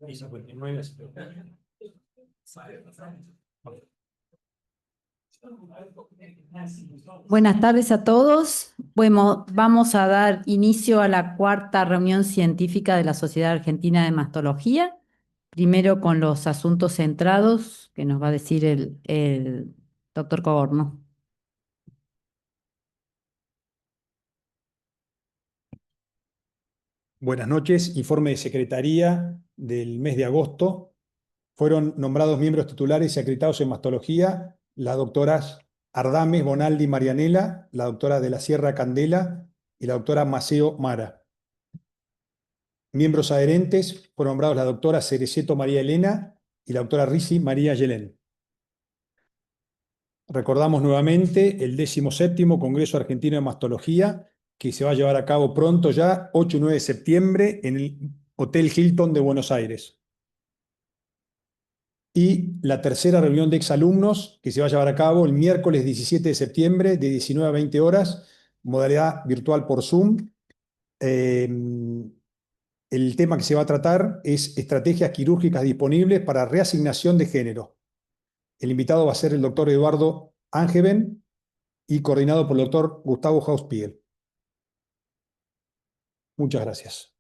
Y 59. Buenas tardes a todos. Bueno, vamos a dar inicio a la cuarta reunión científica de la Sociedad Argentina de Mastología. Primero con los asuntos centrados, que nos va a decir el doctor Coborno. Buenas noches. Informe de Secretaría del mes de agosto. Fueron nombrados miembros titulares y acreditados en mastología las doctoras Ardames Bonaldi Marianela, la doctora de la Sierra Candela y la doctora Maceo Mara. Miembros adherentes fueron nombrados la doctora Cereceto María Elena y la doctora Risi María Yelén. Recordamos nuevamente el 17º Congreso Argentino de Mastología, que se va a llevar a cabo pronto ya, 8 y 9 de septiembre, en el Hotel Hilton de Buenos Aires. Y la tercera reunión de exalumnos, que se va a llevar a cabo el miércoles 17 de septiembre, de 19 a 20 horas, modalidad virtual por Zoom. El tema que se va a tratar es estrategias quirúrgicas disponibles para reasignación de género. El invitado va a ser el doctor Eduardo Angeben y coordinado por el doctor Gustavo Hauspiel. Muchas gracias.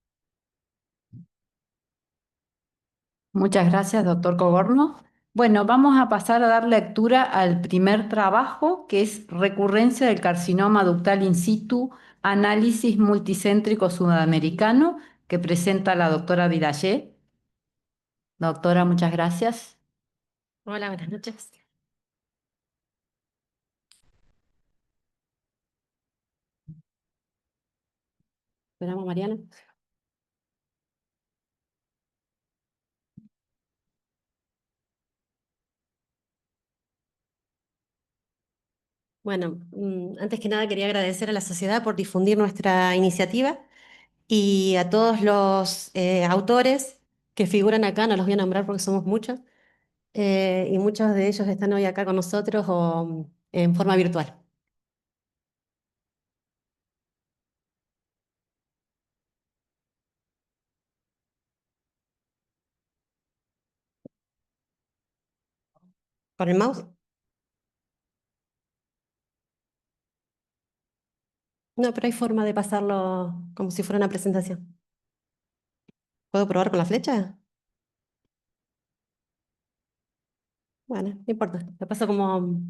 Muchas gracias, doctor Coborno. Bueno, vamos a pasar a dar lectura al primer trabajo, que es Recurrencia del carcinoma ductal in situ, análisis multicéntrico sudamericano, que presenta la doctora Vidallé. Doctora, muchas gracias. Hola, buenas noches. Esperamos, Mariana. Bueno, antes que nada quería agradecer a la sociedad por difundir nuestra iniciativa y a todos los autores que figuran acá, no los voy a nombrar porque somos muchos, y muchos de ellos están hoy acá con nosotros o en forma virtual. ¿Con el mouse? No, pero hay forma de pasarlo como si fuera una presentación. ¿Puedo probar con la flecha? Bueno, no importa, lo paso como...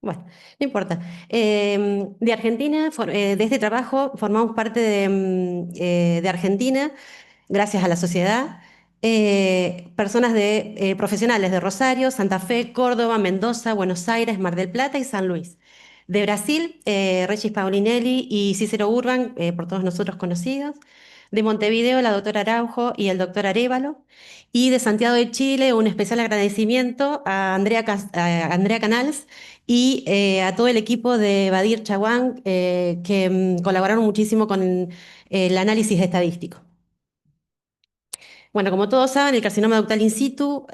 Bueno, no importa. De Argentina, de este trabajo, formamos parte de Argentina, gracias a la sociedad, personas profesionales de Rosario, Santa Fe, Córdoba, Mendoza, Buenos Aires, Mar del Plata y San Luis. De Brasil, Regis Paulinelli y Cícero Urban, por todos nosotros conocidos. De Montevideo, la doctora Araujo y el doctor Arévalo. Y de Santiago de Chile, un especial agradecimiento a a Andrea Canals y a todo el equipo de Badir Chaguán, que colaboraron muchísimo con el análisis estadístico. Bueno, como todos saben, el carcinoma ductal in situ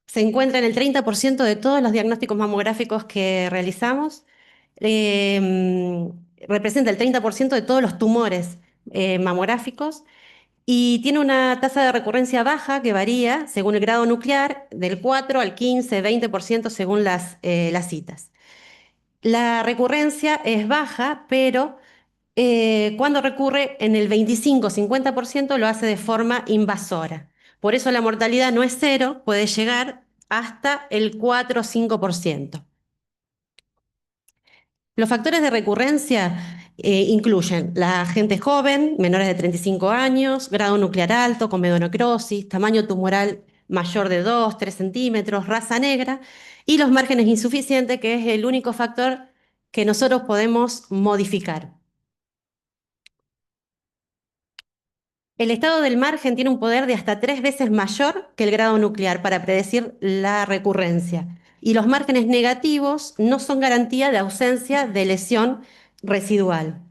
se encuentra en el 30% de todos los diagnósticos mamográficos que realizamos. Representa el 30% de todos los tumores mamográficos y tiene una tasa de recurrencia baja que varía según el grado nuclear, del 4 al 15, 20% según las citas. La recurrencia es baja, pero cuando recurre en el 25-50% lo hace de forma invasora. Por eso la mortalidad no es cero, puede llegar hasta el 4 o 5%. Los factores de recurrencia incluyen la gente joven, menores de 35 años, grado nuclear alto, con medonecrosis, tamaño tumoral mayor de 2-3 centímetros, raza negra y los márgenes insuficientes, que es el único factor que nosotros podemos modificar. El estado del margen tiene un poder de hasta 3 veces mayor que el grado nuclear para predecir la recurrencia. Y los márgenes negativos no son garantía de ausencia de lesión residual.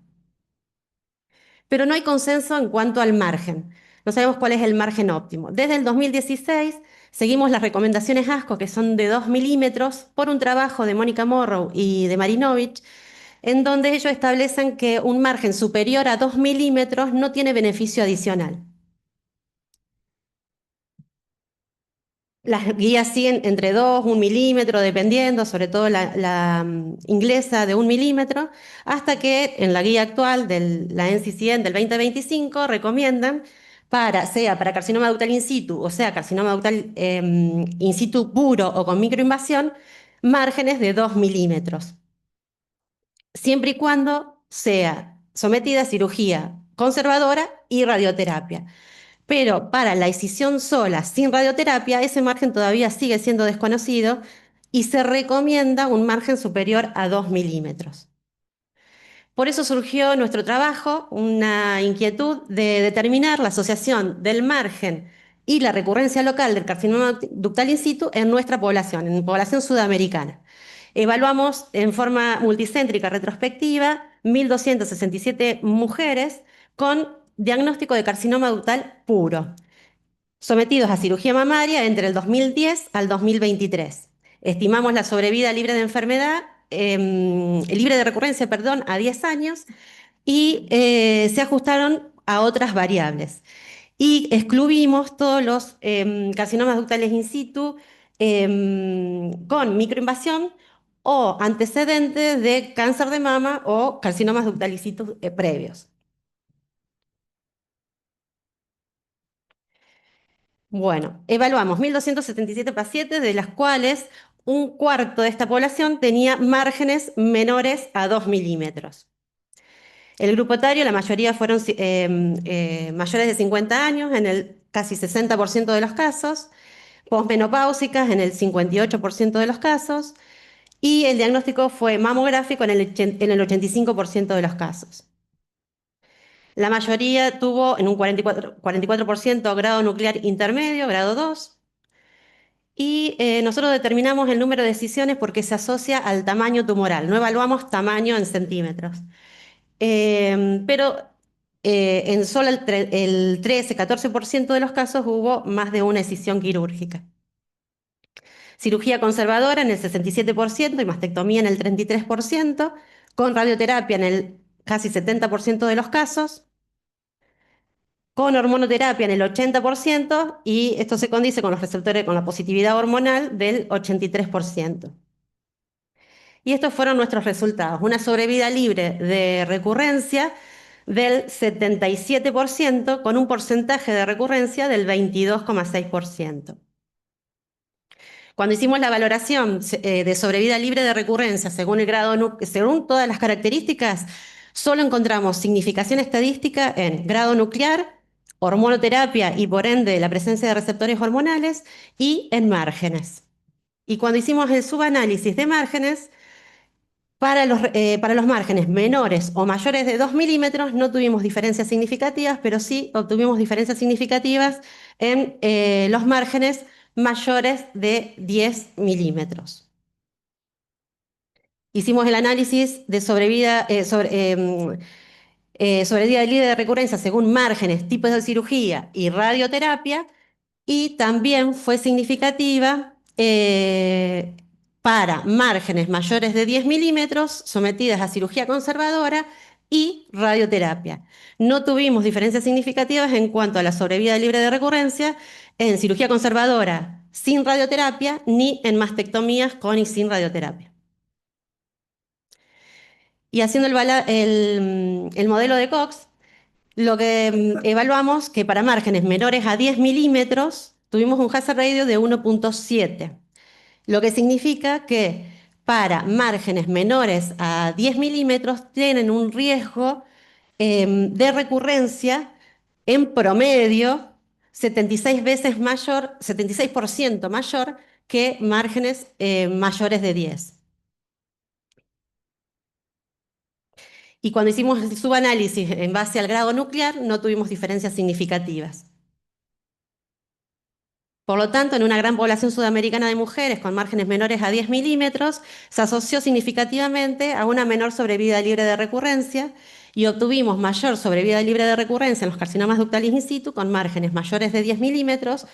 Pero no hay consenso en cuanto al margen. No sabemos cuál es el margen óptimo. Desde el 2016 Seguimos las recomendaciones ASCO, que son de 2 milímetros, por un trabajo de Mónica Morrow y de Marinovich, en donde ellos establecen que un margen superior a 2 milímetros no tiene beneficio adicional. Las guías siguen entre 2, 1 milímetro, dependiendo, sobre todo la inglesa de 1 milímetro, hasta que en la guía actual de la NCCN del 2025 recomiendan sea para carcinoma ductal in situ, o sea, carcinoma ductal in situ puro o con microinvasión, márgenes de 2 milímetros, siempre y cuando sea sometida a cirugía conservadora y radioterapia. Pero para la excisión sola, sin radioterapia, ese margen todavía sigue siendo desconocido y se recomienda un margen superior a 2 milímetros. Por eso surgió nuestro trabajo, una inquietud de determinar la asociación del margen y la recurrencia local del carcinoma ductal in situ en nuestra población, en población sudamericana. Evaluamos en forma multicéntrica retrospectiva 1.267 mujeres con diagnóstico de carcinoma ductal puro, sometidos a cirugía mamaria entre el 2010 al 2023. Estimamos la sobrevida libre de enfermedad, libre de recurrencia, perdón, a 10 años y se ajustaron a otras variables. Y excluimos todos los carcinomas ductales in situ con microinvasión o antecedentes de cáncer de mama o carcinomas ductal in situ previos. Bueno, evaluamos 1.277 pacientes, de las cuales un cuarto de esta población tenía márgenes menores a 2 milímetros. El grupo etario, la mayoría fueron mayores de 50 años en el casi 60% de los casos, posmenopáusicas en el 58% de los casos, y el diagnóstico fue mamográfico en el 85% de los casos. La mayoría tuvo en un 44% grado nuclear intermedio, grado 2, y nosotros determinamos el número de excisiones porque se asocia al tamaño tumoral, no evaluamos tamaño en centímetros. Pero en solo el 13-14% de los casos hubo más de una excisión quirúrgica. Cirugía conservadora en el 67% y mastectomía en el 33%, con radioterapia en el casi 70% de los casos, con hormonoterapia en el 80%, y esto se condice con los receptores, con la positividad hormonal del 83%. Y estos fueron nuestros resultados. Una sobrevida libre de recurrencia del 77%, con un porcentaje de recurrencia del 22,6%. Cuando hicimos la valoración de sobrevida libre de recurrencia según el grado, según todas las características, solo encontramos significación estadística en grado nuclear, hormonoterapia y por ende la presencia de receptores hormonales, y en márgenes. Y cuando hicimos el subanálisis de márgenes, para los márgenes menores o mayores de 2 milímetros no tuvimos diferencias significativas, pero sí obtuvimos diferencias significativas en los márgenes mayores de 10 milímetros. Hicimos el análisis de sobrevida libre de recurrencia según márgenes, tipos de cirugía y radioterapia, y también fue significativa para márgenes mayores de 10 milímetros sometidas a cirugía conservadora y radioterapia. No tuvimos diferencias significativas en cuanto a la sobrevida libre de recurrencia en cirugía conservadora sin radioterapia ni en mastectomías con y sin radioterapia. Y haciendo el modelo de Cox, lo que evaluamos que para márgenes menores a 10 milímetros tuvimos un hazard ratio de 1,7, lo que significa que para márgenes menores a 10 milímetros tienen un riesgo de recurrencia en promedio 76 veces mayor, 76% mayor que márgenes mayores de 10. Y cuando hicimos el subanálisis en base al grado nuclear, no tuvimos diferencias significativas. Por lo tanto, en una gran población sudamericana de mujeres con márgenes menores a 10 milímetros, se asoció significativamente a una menor sobrevida libre de recurrencia y obtuvimos mayor sobrevida libre de recurrencia en los carcinomas ductales in situ con márgenes mayores de 10 milímetros,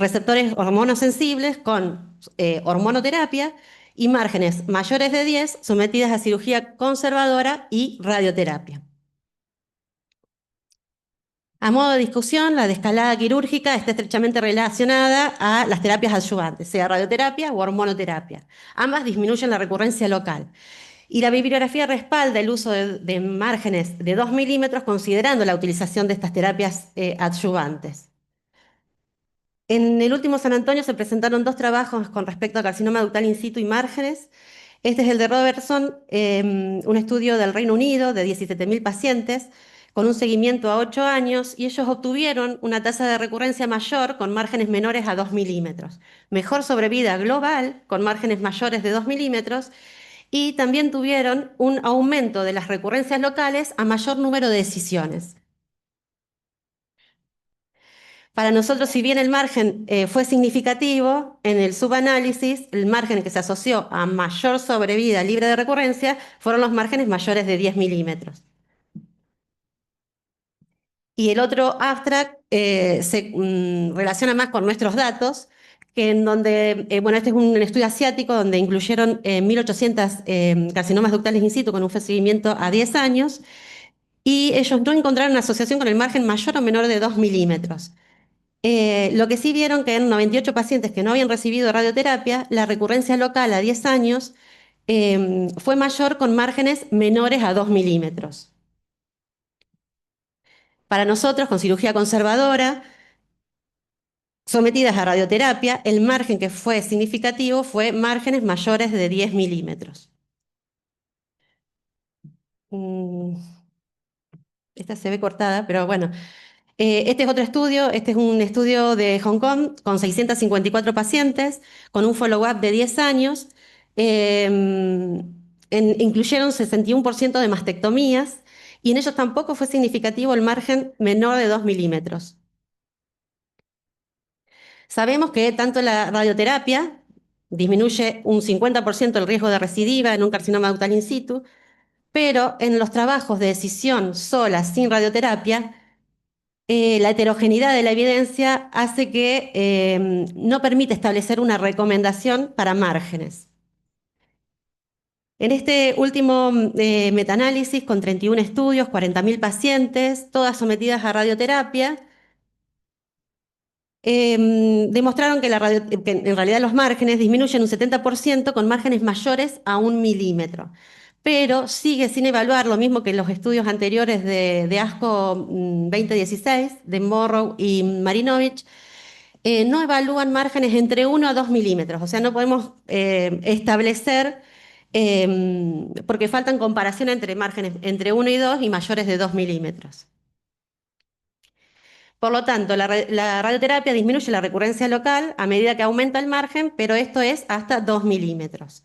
receptores hormonosensibles con hormonoterapia y márgenes mayores de 10 sometidas a cirugía conservadora y radioterapia. A modo de discusión, la descalada quirúrgica está estrechamente relacionada a las terapias adyuvantes, sea radioterapia o hormonoterapia. Ambas disminuyen la recurrencia local. Y la bibliografía respalda el uso de márgenes de 2 milímetros considerando la utilización de estas terapias adyuvantes. En el último San Antonio se presentaron dos trabajos con respecto a carcinoma ductal in situ y márgenes. Este es el de Robertson, un estudio del Reino Unido de 17.000 pacientes con un seguimiento a 8 años y ellos obtuvieron una tasa de recurrencia mayor con márgenes menores a 2 milímetros, mejor sobrevida global con márgenes mayores de 2 milímetros y también tuvieron un aumento de las recurrencias locales a mayor número de decisiones. Para nosotros, si bien el margen fue significativo, en el subanálisis, el margen que se asoció a mayor sobrevida libre de recurrencia fueron los márgenes mayores de 10 milímetros. Y el otro abstract se relaciona más con nuestros datos, que en donde, bueno, este es un estudio asiático donde incluyeron 1.800 carcinomas ductales in situ con un seguimiento a 10 años, y ellos no encontraron una asociación con el margen mayor o menor de 2 milímetros. Lo que sí vieron que en 98 pacientes que no habían recibido radioterapia, la recurrencia local a 10 años fue mayor con márgenes menores a 2 milímetros. Para nosotros, con cirugía conservadora, sometidas a radioterapia, el margen que fue significativo fue márgenes mayores de 10 milímetros. Mm, Esta se ve cortada, pero bueno. Este es otro estudio, este es un estudio de Hong Kong con 654 pacientes, con un follow-up de 10 años. Incluyeron 61% de mastectomías y en ellos tampoco fue significativo el margen menor de 2 milímetros. Sabemos que tanto la radioterapia disminuye un 50% el riesgo de recidiva en un carcinoma ductal in situ, pero en los trabajos de decisión sola, sin radioterapia, la heterogeneidad de la evidencia hace que no permite establecer una recomendación para márgenes. En este último metaanálisis, con 31 estudios, 40.000 pacientes, todas sometidas a radioterapia, demostraron que en realidad los márgenes disminuyen un 70% con márgenes mayores a 1 milímetro. Pero sigue sin evaluar lo mismo que los estudios anteriores de ASCO 2016, de Morrow y Marinovich, no evalúan márgenes entre 1 a 2 milímetros. O sea, no podemos establecer, porque faltan comparación entre márgenes entre 1 y 2 y mayores de 2 milímetros. Por lo tanto, la radioterapia disminuye la recurrencia local a medida que aumenta el margen, pero esto es hasta 2 milímetros.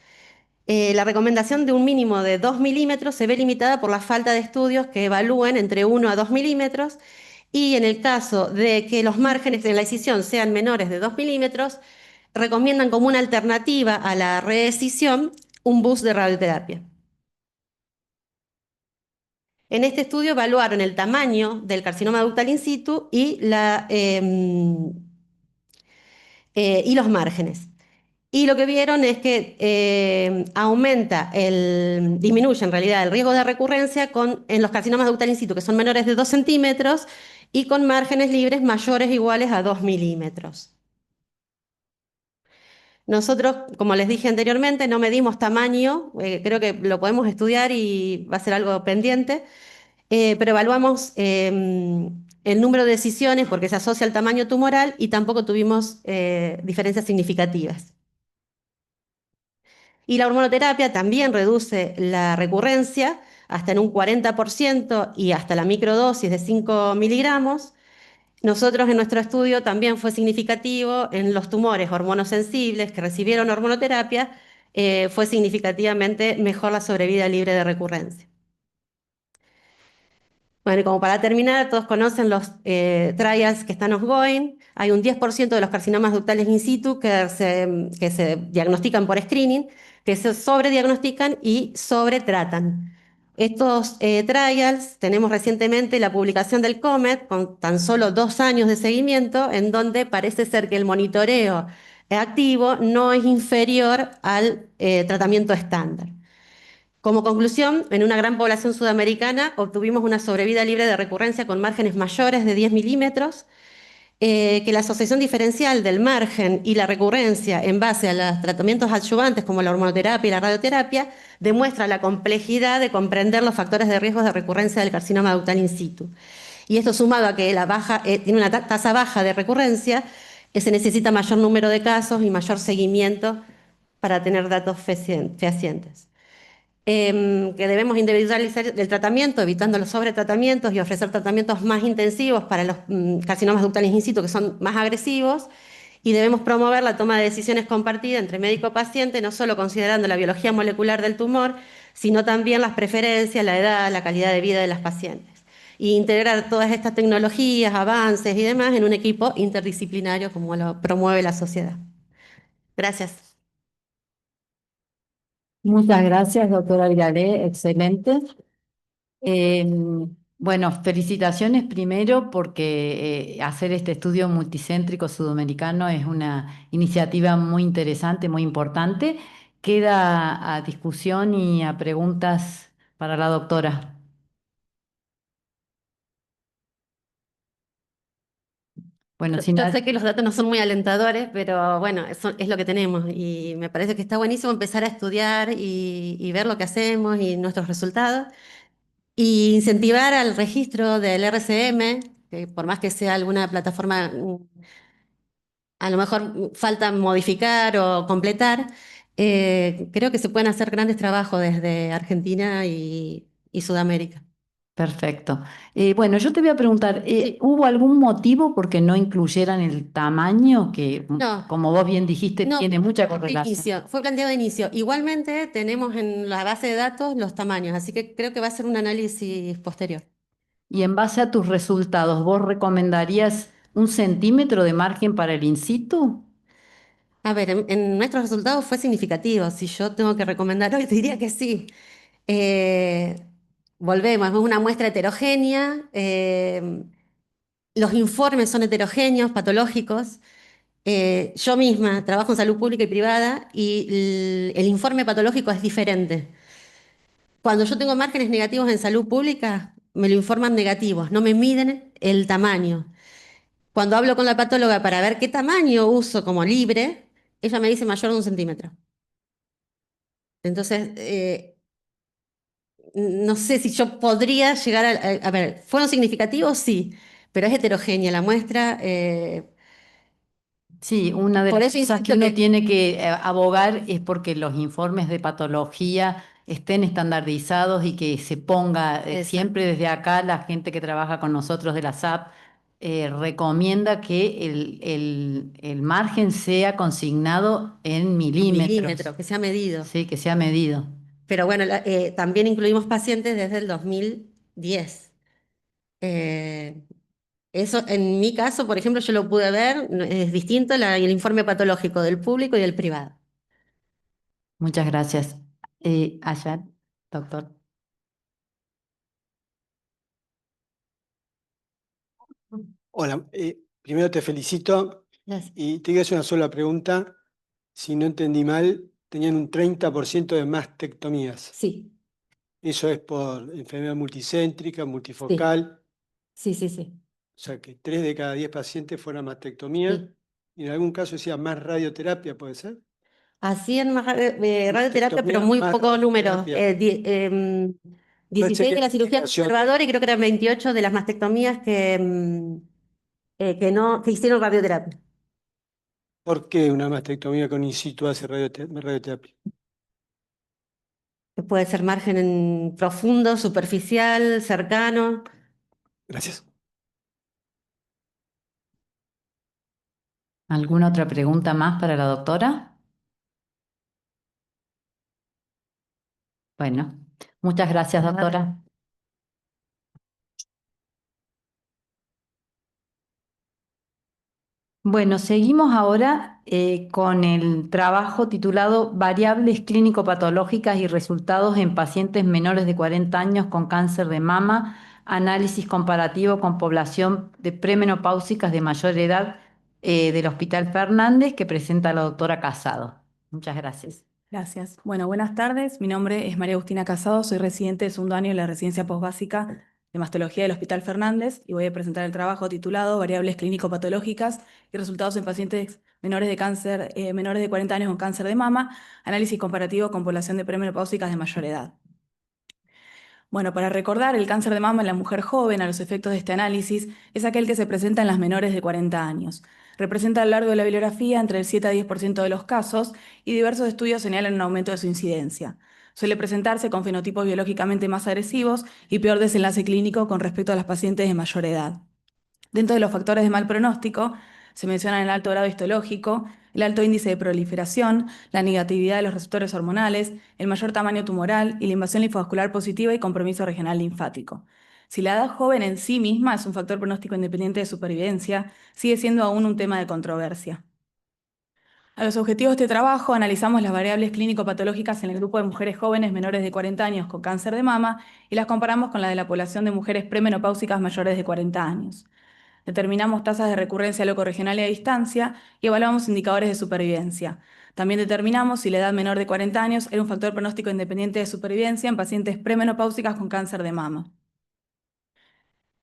La recomendación de un mínimo de 2 milímetros se ve limitada por la falta de estudios que evalúen entre 1 a 2 milímetros y en el caso de que los márgenes de la decisión sean menores de 2 milímetros, recomiendan como una alternativa a la reescisión un bus de radioterapia. En este estudio evaluaron el tamaño del carcinoma ductal in situ y los márgenes. Y lo que vieron es que disminuye en realidad el riesgo de recurrencia en los carcinomas ductal in situ, que son menores de 2 centímetros, y con márgenes libres mayores o iguales a 2 milímetros. Nosotros, como les dije anteriormente, no medimos tamaño, creo que lo podemos estudiar y va a ser algo pendiente, pero evaluamos el número de decisiones porque se asocia al tamaño tumoral y tampoco tuvimos diferencias significativas. Y la hormonoterapia también reduce la recurrencia hasta en un 40% y hasta la microdosis de 5 miligramos. Nosotros en nuestro estudio también fue significativo en los tumores hormonosensibles que recibieron hormonoterapia, fue significativamente mejor la sobrevida libre de recurrencia. Bueno, y como para terminar, todos conocen los trials que están ongoing. Hay un 10% de los carcinomas ductales in situ que se diagnostican por screening, que se sobrediagnostican y sobretratan. Estos trials, tenemos recientemente la publicación del COMET con tan solo 2 años de seguimiento, en donde parece ser que el monitoreo activo no es inferior al tratamiento estándar. Como conclusión, en una gran población sudamericana obtuvimos una sobrevida libre de recurrencia con márgenes mayores de 10 milímetros, que la asociación diferencial del margen y la recurrencia en base a los tratamientos adyuvantes como la hormonoterapia y la radioterapia demuestra la complejidad de comprender los factores de riesgo de recurrencia del carcinoma ductal in situ. Y esto sumado a que tiene una tasa baja de recurrencia, se necesita mayor número de casos y mayor seguimiento para tener datos fehacientes. Que debemos individualizar el tratamiento, evitando los sobretratamientos y ofrecer tratamientos más intensivos para los carcinomas ductales in situ que son más agresivos, y debemos promover la toma de decisiones compartida entre médico y paciente, no solo considerando la biología molecular del tumor, sino también las preferencias, la edad, la calidad de vida de las pacientes. Y integrar todas estas tecnologías, avances y demás en un equipo interdisciplinario como lo promueve la sociedad. Gracias. Muchas gracias, doctora Viralé, excelente. Eh, bueno, felicitaciones primero porque hacer este estudio multicéntrico sudamericano es una iniciativa muy interesante, muy importante. Queda a discusión y a preguntas para la doctora. Bueno, si Yo nadie... sé que los datos no son muy alentadores, pero bueno, es lo que tenemos y me parece que está buenísimo empezar a estudiar y ver lo que hacemos y nuestros resultados y incentivar al registro del RCM, que por más que sea alguna plataforma, a lo mejor falta modificar o completar, creo que se pueden hacer grandes trabajos desde Argentina y Sudamérica. Perfecto. Bueno, yo te voy a preguntar, Sí. ¿hubo algún motivo por qué no incluyeran el tamaño que, No, como vos bien dijiste, no, tiene mucha de correlación? inicio, fue planteado de inicio. Igualmente tenemos en la base de datos los tamaños, así que creo que va a ser un análisis posterior. Y en base a tus resultados, ¿vos recomendarías 1 centímetro de margen para el in situ? A ver, en nuestros resultados fue significativo. Si yo tengo que recomendar hoy, te diría que sí. Eh, Volvemos, es una muestra heterogénea. Los informes son heterogéneos, patológicos. Yo misma trabajo en salud pública y privada y el informe patológico es diferente. Cuando yo tengo márgenes negativos en salud pública, me lo informan negativos, no me miden el tamaño. Cuando hablo con la patóloga para ver qué tamaño uso como libre, ella me dice mayor de 1 centímetro. Entonces, no sé si yo podría llegar a ver, ¿fueron significativos? Sí, pero es heterogénea la muestra. Sí, una de Por las eso cosas que insisto uno que, tiene que abogar es porque los informes de patología estén estandarizados y que se ponga exacto, siempre desde acá la gente que trabaja con nosotros de la SAP recomienda que el margen sea consignado en en milímetros, milímetros, que se ha medido. sí, que sea medido. Pero bueno, también incluimos pacientes desde el 2010. Eh, Eso, en mi caso, por ejemplo, yo lo pude ver, es distinto el informe patológico del público y del privado. Muchas gracias. Ayat, doctor. Hola, primero te felicito Gracias. y te quiero hacer una sola pregunta. Si no entendí mal, tenían un 30% de mastectomías. Sí, Eso es por enfermedad multicéntrica, sí, multifocal, sí, sí, sí, o sea que 3 de cada 10 pacientes fueron mastectomía. sí. Y en algún caso decía más radioterapia, ¿puede ser? Hacían más radioterapia, pero Mastectomía muy más poco número. radioterapia. Puede ser 16 que de la la cirugía explicación, conservadora y creo que eran 28 de las mastectomías que no, que hicieron radioterapia. ¿por qué una mastectomía con in situ hace radioterapia? Puede ser margen profundo, superficial, cercano. Gracias. ¿Alguna otra pregunta más para la doctora? Bueno, muchas gracias, doctora. Bueno, seguimos ahora con el trabajo titulado Variables clínico-patológicas y resultados en pacientes menores de 40 años con cáncer de mama, análisis comparativo con población de premenopáusicas de mayor edad del Hospital Fernández, que presenta la doctora Casado. Muchas gracias. Gracias. Bueno, buenas tardes. Mi nombre es María Agustina Casado, soy residente de segundo año de la residencia posbásica de mastología del Hospital Fernández y voy a presentar el trabajo titulado Variables clínico-patológicas y resultados en pacientes menores de cáncer, menores de 40 años con cáncer de mama, análisis comparativo con población de premenopáusicas de mayor edad. Bueno, para recordar, el cáncer de mama en la mujer joven, a los efectos de este análisis, es aquel que se presenta en las menores de 40 años. Representa a lo largo de la bibliografía entre el 7 a 10% de los casos y diversos estudios señalan un aumento de su incidencia. Suele presentarse con fenotipos biológicamente más agresivos y peor desenlace clínico con respecto a las pacientes de mayor edad. Dentro de los factores de mal pronóstico, se mencionan el alto grado histológico, el alto índice de proliferación, la negatividad de los receptores hormonales, el mayor tamaño tumoral y la invasión linfovascular positiva y compromiso regional linfático. Si la edad joven en sí misma es un factor pronóstico independiente de supervivencia, sigue siendo aún un tema de controversia. A los objetivos de este trabajo analizamos las variables clínico-patológicas en el grupo de mujeres jóvenes menores de 40 años con cáncer de mama y las comparamos con la de la población de mujeres premenopáusicas mayores de 40 años. Determinamos tasas de recurrencia locorregional y a distancia y evaluamos indicadores de supervivencia. También determinamos si la edad menor de 40 años era un factor pronóstico independiente de supervivencia en pacientes premenopáusicas con cáncer de mama.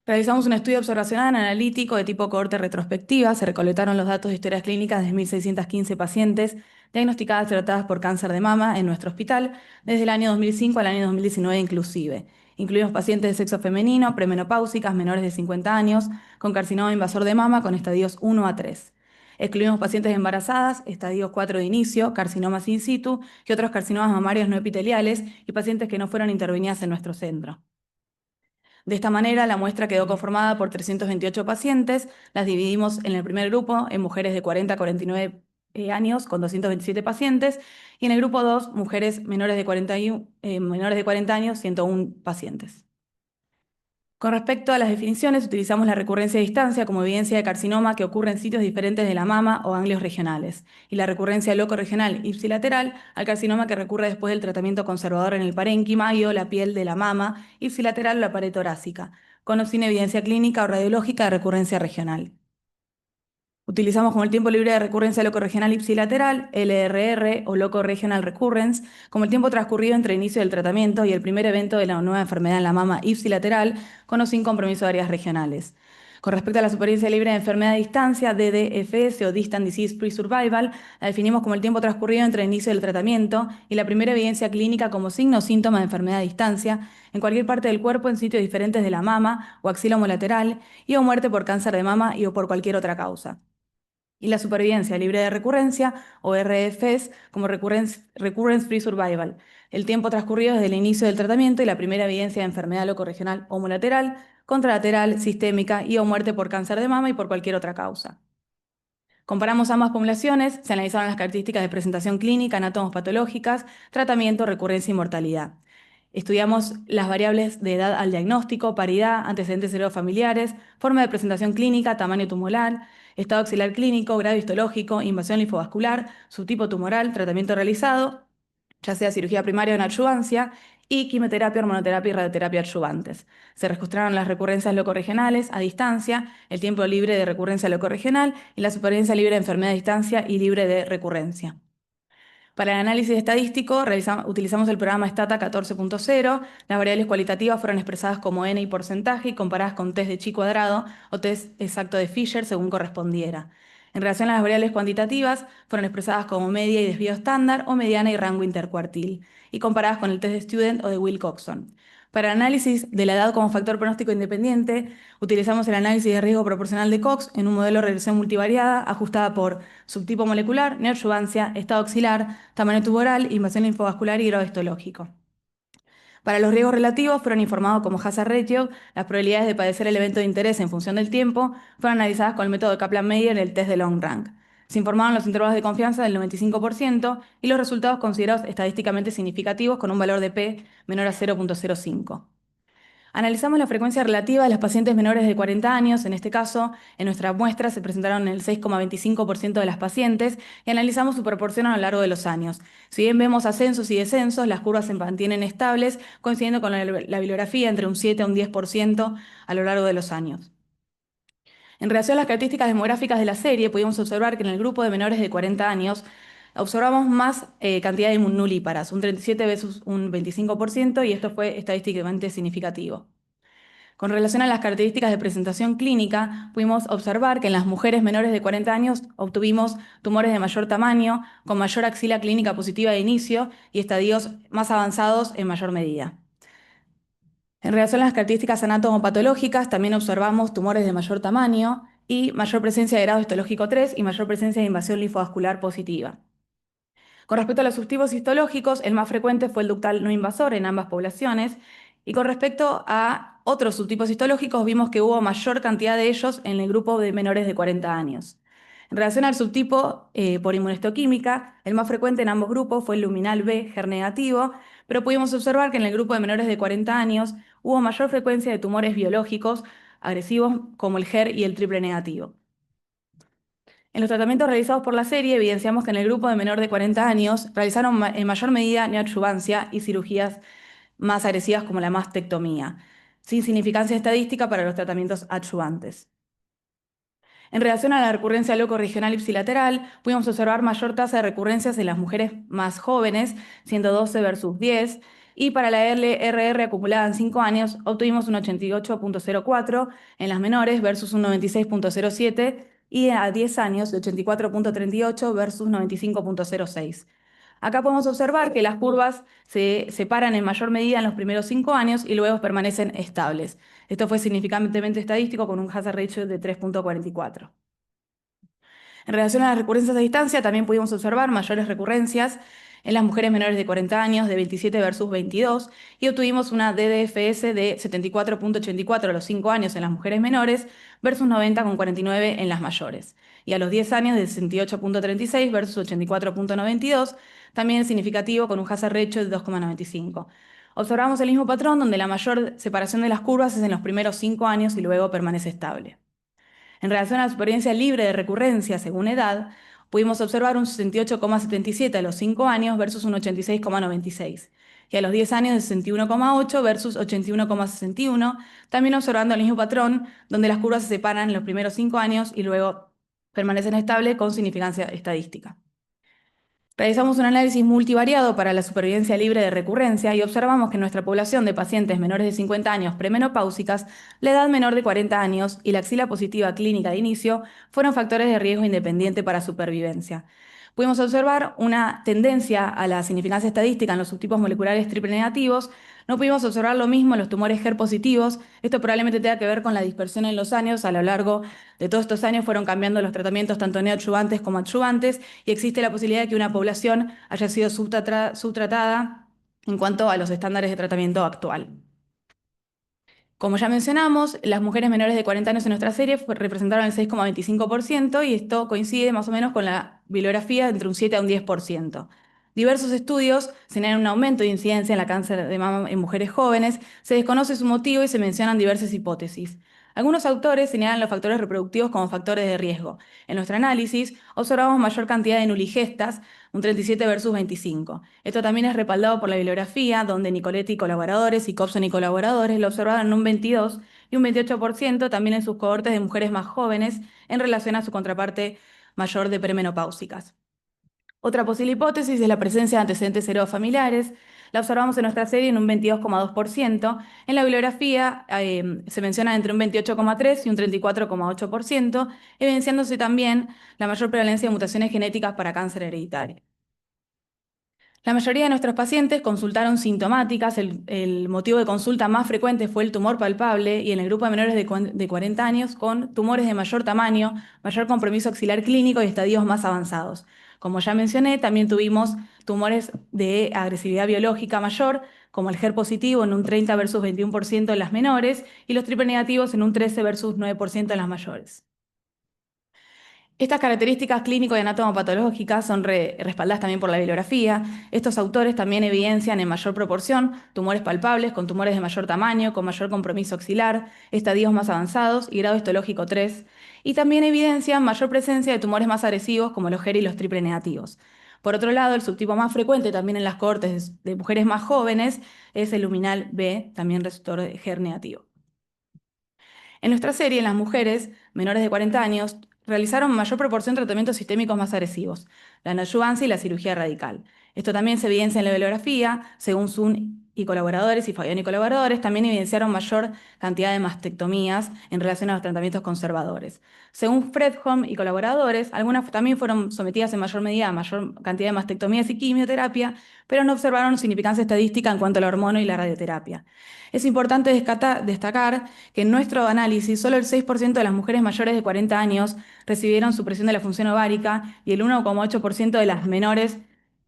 Realizamos un estudio observacional analítico de tipo cohorte retrospectiva. Se recolectaron los datos de historias clínicas de 1.615 pacientes diagnosticadas y tratadas por cáncer de mama en nuestro hospital desde el año 2005 al año 2019 inclusive. Incluimos pacientes de sexo femenino, premenopáusicas, menores de 50 años, con carcinoma invasor de mama con estadios 1 a 3. Excluimos pacientes embarazadas, estadios 4 de inicio, carcinomas in situ y otros carcinomas mamarios no epiteliales y pacientes que no fueron intervenidas en nuestro centro. De esta manera, la muestra quedó conformada por 328 pacientes. Las dividimos en el primer grupo, en mujeres de 40 a 49 años, con 227 pacientes, y en el grupo 2, mujeres menores de 40 años, 101 pacientes. Con respecto a las definiciones, utilizamos la recurrencia a distancia como evidencia de carcinoma que ocurre en sitios diferentes de la mama o ganglios regionales, y la recurrencia locorregional ipsilateral al carcinoma que recurre después del tratamiento conservador en el parénquima y o la piel de la mama ipsilateral o la pared torácica, con o sin evidencia clínica o radiológica de recurrencia regional. Utilizamos como el tiempo libre de recurrencia locorregional ipsilateral, LRR o Local Regional Recurrence, como el tiempo transcurrido entre el inicio del tratamiento y el primer evento de la nueva enfermedad en la mama ipsilateral, con o sin compromiso de áreas regionales. Con respecto a la supervivencia libre de enfermedad a distancia, DDFS o Distant Disease Pre-Survival, la definimos como el tiempo transcurrido entre el inicio del tratamiento y la primera evidencia clínica como signo o síntoma de enfermedad a distancia en cualquier parte del cuerpo en sitios diferentes de la mama o axila homolateral y o muerte por cáncer de mama y o por cualquier otra causa. Y la supervivencia libre de recurrencia, o RFS, como Recurrence Free Survival, el tiempo transcurrido desde el inicio del tratamiento y la primera evidencia de enfermedad locorregional homolateral, contralateral, sistémica y o muerte por cáncer de mama y por cualquier otra causa. Comparamos ambas poblaciones, se analizaron las características de presentación clínica, anátomos patológicas, tratamiento, recurrencia y mortalidad. Estudiamos las variables de edad al diagnóstico, paridad, antecedentes heredofamiliares, forma de presentación clínica, tamaño tumoral, estado axilar clínico, grado histológico, invasión linfovascular, subtipo tumoral, tratamiento realizado, ya sea cirugía primaria o en adyuvancia, y quimioterapia, hormonoterapia y radioterapia adyuvantes. Se registraron las recurrencias locorregionales a distancia, el tiempo libre de recurrencia locorregional y la supervivencia libre de enfermedad a distancia y libre de recurrencia. Para el análisis estadístico, utilizamos el programa Stata 14.0. Las variables cualitativas fueron expresadas como n y porcentaje y comparadas con test de chi cuadrado o test exacto de Fisher según correspondiera. En relación a las variables cuantitativas, fueron expresadas como media y desvío estándar o mediana y rango intercuartil, y comparadas con el test de Student o de Wilcoxon. Para el análisis de la edad como factor pronóstico independiente, utilizamos el análisis de riesgo proporcional de Cox en un modelo de regresión multivariada ajustada por subtipo molecular, neoadjuvancia, estado axilar, tamaño tumoral, invasión linfovascular y grado histológico. Para los riesgos relativos fueron informados como hazard ratio, las probabilidades de padecer el evento de interés en función del tiempo fueron analizadas con el método de Kaplan-Meier en el test de long rank. Se informaron los intervalos de confianza del 95% y los resultados considerados estadísticamente significativos con un valor de P menor a 0.05. Analizamos la frecuencia relativa de las pacientes menores de 40 años. En este caso, en nuestra muestra se presentaron el 6,25% de las pacientes y analizamos su proporción a lo largo de los años. Si bien vemos ascensos y descensos, las curvas se mantienen estables, coincidiendo con la bibliografía entre un 7 a un 10% a lo largo de los años. En relación a las características demográficas de la serie, pudimos observar que en el grupo de menores de 40 años observamos más cantidad de nulíparas, un 37 versus un 25%, y esto fue estadísticamente significativo. Con relación a las características de presentación clínica, pudimos observar que en las mujeres menores de 40 años obtuvimos tumores de mayor tamaño, con mayor axila clínica positiva de inicio y estadios más avanzados en mayor medida. En relación a las características anatomopatológicas, también observamos tumores de mayor tamaño y mayor presencia de grado histológico 3 y mayor presencia de invasión linfovascular positiva. Con respecto a los subtipos histológicos, el más frecuente fue el ductal no invasor en ambas poblaciones, y con respecto a otros subtipos histológicos, vimos que hubo mayor cantidad de ellos en el grupo de menores de 40 años. En relación al subtipo por inmunohistoquímica, el más frecuente en ambos grupos fue el luminal B HER negativo, pero pudimos observar que en el grupo de menores de 40 años hubo mayor frecuencia de tumores biológicos agresivos como el HER y el triple negativo. En los tratamientos realizados por la serie, evidenciamos que en el grupo de menor de 40 años realizaron en mayor medida neoadjuvancia y cirugías más agresivas como la mastectomía, sin significancia estadística para los tratamientos adyuvantes. En relación a la recurrencia locorregional ipsilateral, pudimos observar mayor tasa de recurrencias en las mujeres más jóvenes, siendo 12 versus 10, y para la LRR acumulada en 5 años obtuvimos un 88,04 en las menores versus un 96,07 y a 10 años de 84,38 versus 95,06. Acá podemos observar que las curvas se separan en mayor medida en los primeros 5 años y luego permanecen estables. Esto fue significativamente estadístico con un hazard ratio de 3,44. En relación a las recurrencias a distancia, también pudimos observar mayores recurrencias en las mujeres menores de 40 años, de 27 versus 22, y obtuvimos una DDFS de 74,84 a los 5 años en las mujeres menores versus 90,49 en las mayores. Y a los 10 años de 68,36 versus 84,92, también significativo con un hazard ratio de 2,95. Observamos el mismo patrón donde la mayor separación de las curvas es en los primeros 5 años y luego permanece estable. En relación a la supervivencia libre de recurrencia según edad, pudimos observar un 68,77 a los 5 años versus un 86,96. Y a los 10 años de 61,8 versus 81,61, también observando el mismo patrón, donde las curvas se separan en los primeros 5 años y luego permanecen estables con significancia estadística. Realizamos un análisis multivariado para la supervivencia libre de recurrencia y observamos que en nuestra población de pacientes menores de 50 años premenopáusicas, la edad menor de 40 años y la axila positiva clínica de inicio fueron factores de riesgo independiente para supervivencia. Pudimos observar una tendencia a la significancia estadística en los subtipos moleculares triple negativos. No pudimos observar lo mismo en los tumores HER positivos. Esto probablemente tenga que ver con la dispersión en los años. A lo largo de todos estos años fueron cambiando los tratamientos tanto neoadjuvantes como adyuvantes y existe la posibilidad de que una población haya sido subtratada en cuanto a los estándares de tratamiento actual. Como ya mencionamos, las mujeres menores de 40 años en nuestra serie representaron el 6,25% y esto coincide más o menos con la bibliografía entre un 7 a un 10%. Diversos estudios señalan un aumento de incidencia en la cáncer de mama en mujeres jóvenes, se desconoce su motivo y se mencionan diversas hipótesis. Algunos autores señalan los factores reproductivos como factores de riesgo. En nuestro análisis observamos mayor cantidad de nuligestas, un 37 versus 25. Esto también es respaldado por la bibliografía, donde Nicoletti y colaboradores y Cobson y colaboradores lo observaron en un 22 y un 28% también en sus cohortes de mujeres más jóvenes en relación a su contraparte mayor de premenopáusicas. Otra posible hipótesis es la presencia de antecedentes heredofamiliares. La observamos en nuestra serie en un 22,2%. En la bibliografía se menciona entre un 28,3% y un 34,8%, evidenciándose también la mayor prevalencia de mutaciones genéticas para cáncer hereditario. La mayoría de nuestros pacientes consultaron sintomáticas. El motivo de consulta más frecuente fue el tumor palpable y en el grupo de menores de 40 años con tumores de mayor tamaño, mayor compromiso axilar clínico y estadios más avanzados. Como ya mencioné, también tuvimos tumores de agresividad biológica mayor, como el HER positivo en un 30 versus 21% en las menores y los triple negativos en un 13 versus 9% en las mayores. Estas características clínico y anatomopatológicas son respaldadas también por la bibliografía. Estos autores también evidencian en mayor proporción tumores palpables con tumores de mayor tamaño, con mayor compromiso axilar, estadios más avanzados y grado histológico 3. Y también evidencian mayor presencia de tumores más agresivos como los HER y los triple negativos. Por otro lado, el subtipo más frecuente también en las cohortes de mujeres más jóvenes es el luminal B, también receptor de HER negativo. En nuestra serie, en las mujeres menores de 40 años, realizaron mayor proporción de tratamientos sistémicos más agresivos, la neoadyuvancia y la cirugía radical. Esto también se evidencia en la bibliografía, según Sun y colaboradores y Fabián y colaboradores, también evidenciaron mayor cantidad de mastectomías en relación a los tratamientos conservadores. Según Fredholm y colaboradores, algunas también fueron sometidas en mayor medida a mayor cantidad de mastectomías y quimioterapia, pero no observaron significancia estadística en cuanto al hormono y la radioterapia. Es importante destacar que en nuestro análisis solo el 6% de las mujeres mayores de 40 años recibieron supresión de la función ovárica y el 1,8% de las menores.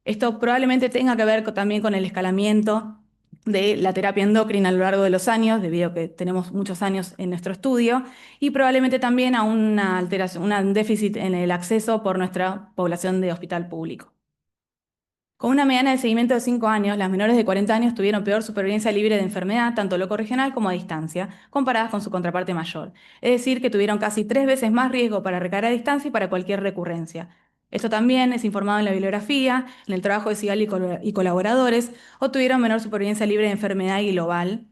Esto probablemente tenga que ver también con el escalamiento de la terapia endocrina a lo largo de los años, debido a que tenemos muchos años en nuestro estudio, y probablemente también a una alteración, un déficit en el acceso por nuestra población de hospital público. Con una mediana de seguimiento de 5 años, las menores de 40 años tuvieron peor supervivencia libre de enfermedad, tanto locorregional como a distancia, comparadas con su contraparte mayor. Es decir, que tuvieron casi 3 veces más riesgo para recaer a distancia y para cualquier recurrencia. Esto también es informado en la bibliografía, en el trabajo de Sigal y colaboradores, o tuvieron menor supervivencia libre de enfermedad global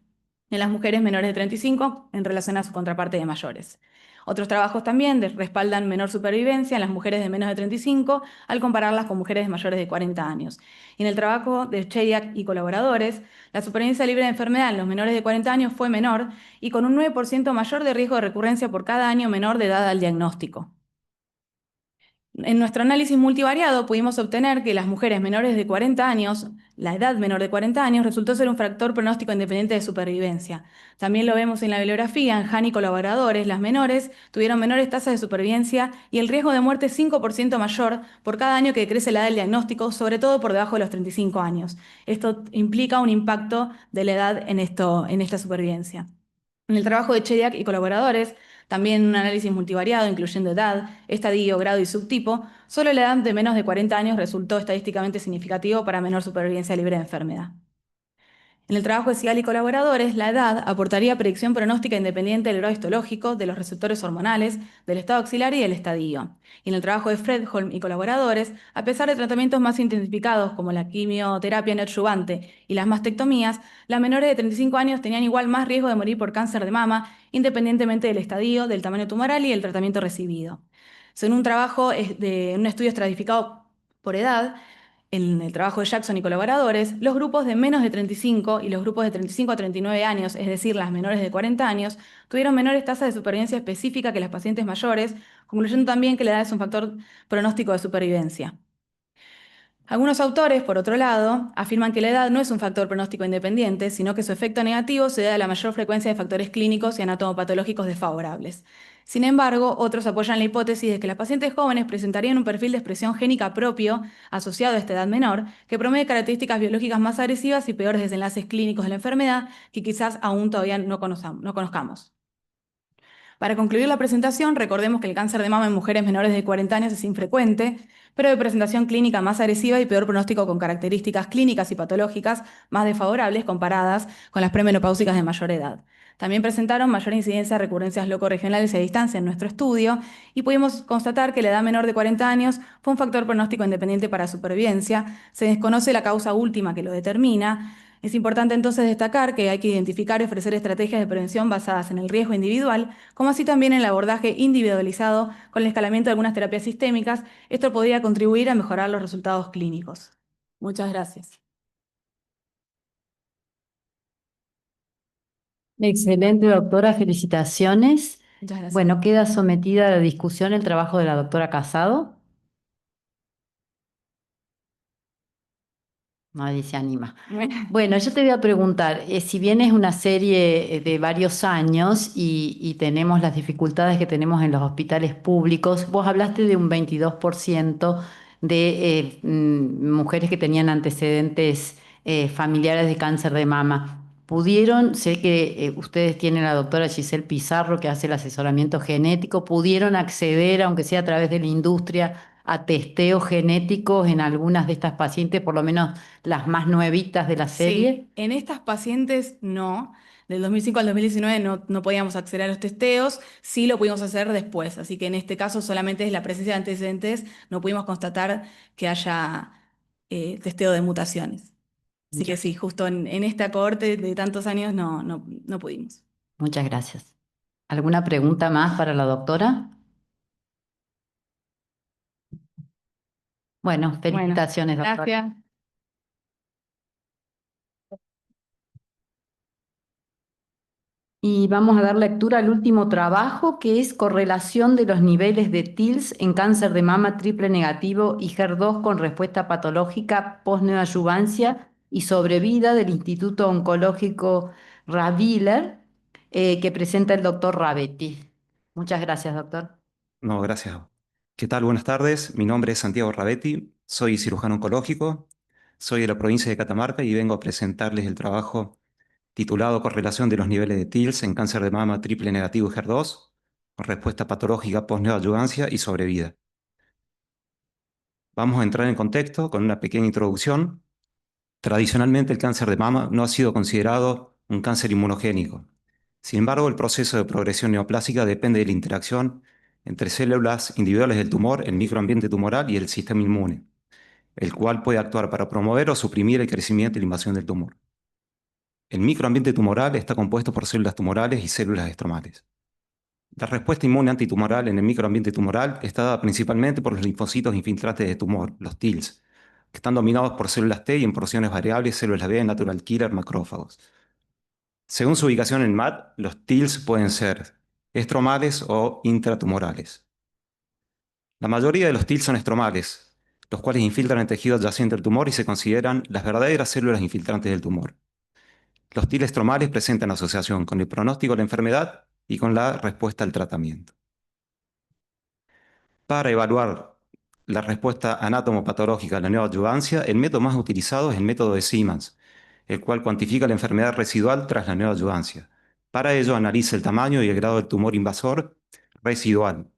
en las mujeres menores de 35 en relación a su contraparte de mayores. Otros trabajos también respaldan menor supervivencia en las mujeres de menos de 35 al compararlas con mujeres mayores de 40 años. Y en el trabajo de Chediak y colaboradores, la supervivencia libre de enfermedad en los menores de 40 años fue menor y con un 9% mayor de riesgo de recurrencia por cada año menor de edad al diagnóstico. En nuestro análisis multivariado pudimos obtener que las mujeres menores de 40 años, la edad menor de 40 años, resultó ser un factor pronóstico independiente de supervivencia. También lo vemos en la bibliografía, en Han y colaboradores, las menores tuvieron menores tasas de supervivencia y el riesgo de muerte es 5% mayor por cada año que decrece la edad del diagnóstico, sobre todo por debajo de los 35 años. Esto implica un impacto de la edad en esta supervivencia. En el trabajo de Chediak y colaboradores, también un análisis multivariado, incluyendo edad, estadio, grado y subtipo, solo la edad de menos de 40 años resultó estadísticamente significativo para menor supervivencia libre de enfermedad. En el trabajo de Sigal y colaboradores, la edad aportaría predicción pronóstica independiente del grado histológico, de los receptores hormonales, del estado axilar y del estadio. Y en el trabajo de Fredholm y colaboradores, a pesar de tratamientos más intensificados como la quimioterapia neoadyuvante y las mastectomías, las menores de 35 años tenían igual más riesgo de morir por cáncer de mama, independientemente del estadio, del tamaño tumoral y del tratamiento recibido. Según un trabajo de un estudio estratificado por edad, en el trabajo de Jackson y colaboradores, los grupos de menos de 35 y los grupos de 35 a 39 años, es decir, las menores de 40 años, tuvieron menores tasas de supervivencia específica que las pacientes mayores, concluyendo también que la edad es un factor pronóstico de supervivencia. Algunos autores, por otro lado, afirman que la edad no es un factor pronóstico independiente, sino que su efecto negativo se debe a la mayor frecuencia de factores clínicos y anatomopatológicos desfavorables. Sin embargo, otros apoyan la hipótesis de que las pacientes jóvenes presentarían un perfil de expresión génica propio asociado a esta edad menor, que promueve características biológicas más agresivas y peores desenlaces clínicos de la enfermedad que quizás aún todavía no conozcamos. Para concluir la presentación, recordemos que el cáncer de mama en mujeres menores de 40 años es infrecuente, pero de presentación clínica más agresiva y peor pronóstico con características clínicas y patológicas más desfavorables comparadas con las premenopáusicas de mayor edad. También presentaron mayor incidencia de recurrencias locorregionales y a distancia en nuestro estudio y pudimos constatar que la edad menor de 40 años fue un factor pronóstico independiente para supervivencia. Se desconoce la causa última que lo determina. Es importante entonces destacar que hay que identificar y ofrecer estrategias de prevención basadas en el riesgo individual, como así también en el abordaje individualizado con el escalamiento de algunas terapias sistémicas. Esto podría contribuir a mejorar los resultados clínicos. Muchas gracias. Excelente, doctora, felicitaciones. Muchas gracias. Bueno, queda sometida a la discusión el trabajo de la doctora Casado. Nadie se anima. Bueno, yo te voy a preguntar, si bien es una serie de varios años y tenemos las dificultades que tenemos en los hospitales públicos, vos hablaste de un 22% de mujeres que tenían antecedentes familiares de cáncer de mama. sé que ustedes tienen a la doctora Giselle Pizarro que hace el asesoramiento genético, ¿pudieron acceder, aunque sea a través de la industria, a testeos genéticos en algunas de estas pacientes, por lo menos las más nuevitas de la serie? Sí, en estas pacientes no. Del 2005 al 2019 no podíamos acceder a los testeos, sí lo pudimos hacer después. Así que en este caso solamente es la presencia de antecedentes, no pudimos constatar que haya testeo de mutaciones. Así que sí, justo en esta cohorte de tantos años no pudimos. Muchas gracias. ¿Alguna pregunta más para la doctora? Bueno, Bueno, felicitaciones, doctora. gracias. Y vamos a dar lectura al último trabajo, que es correlación de los niveles de TILS en cáncer de mama triple negativo y HER2 con respuesta patológica post-neoadyuvancia y sobrevida del Instituto Oncológico Raviller, que presenta el doctor Rabetti. Muchas gracias, doctor. No, gracias. ¿Qué tal? Buenas tardes. Mi nombre es Santiago Rabetti, soy cirujano oncológico, soy de la provincia de Catamarca y vengo a presentarles el trabajo titulado Correlación de los niveles de TILS en cáncer de mama triple negativo y HER2 con respuesta patológica post-neoadyuvancia y sobrevida. Vamos a entrar en contexto con una pequeña introducción. Tradicionalmente el cáncer de mama no ha sido considerado un cáncer inmunogénico. Sin embargo, el proceso de progresión neoplásica depende de la interacción entre células individuales del tumor, el microambiente tumoral y el sistema inmune, el cual puede actuar para promover o suprimir el crecimiento y la invasión del tumor. El microambiente tumoral está compuesto por células tumorales y células estromales. La respuesta inmune antitumoral en el microambiente tumoral está dada principalmente por los linfocitos infiltrantes de tumor, los TILs, que están dominados por células T y en porciones variables células B, natural killer, macrófagos. Según su ubicación en MAT, los TILs pueden ser estromales o intratumorales. La mayoría de los TILs son estromales, los cuales infiltran el tejido adyacente al tumor y se consideran las verdaderas células infiltrantes del tumor. Los TIL estromales presentan asociación con el pronóstico de la enfermedad y con la respuesta al tratamiento. Para evaluar la respuesta anatomopatológica a la neoadyuvancia, el método más utilizado es el método de Siemens, el cual cuantifica la enfermedad residual tras la neoadyuvancia. Para ello analiza el tamaño y el grado del tumor invasor residual,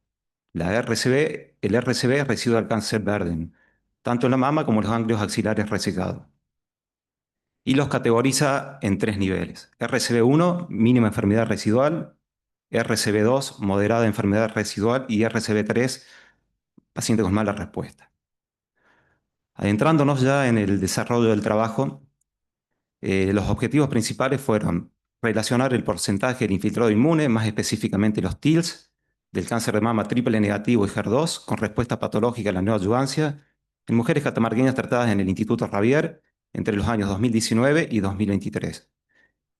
el RCB, Residual Cancer Burden, tanto en la mama como en los ganglios axilares resecados. Y los categoriza en 3 niveles: RCB1, mínima enfermedad residual; RCB2, moderada enfermedad residual; y RCB3, paciente con mala respuesta. Adentrándonos ya en el desarrollo del trabajo, los objetivos principales fueron relacionar el porcentaje del infiltrado inmune, más específicamente los TILs, del cáncer de mama triple negativo y HER2 con respuesta patológica a la neoadyuvancia en mujeres catamarqueñas tratadas en el Instituto Ravier entre los años 2019 y 2023,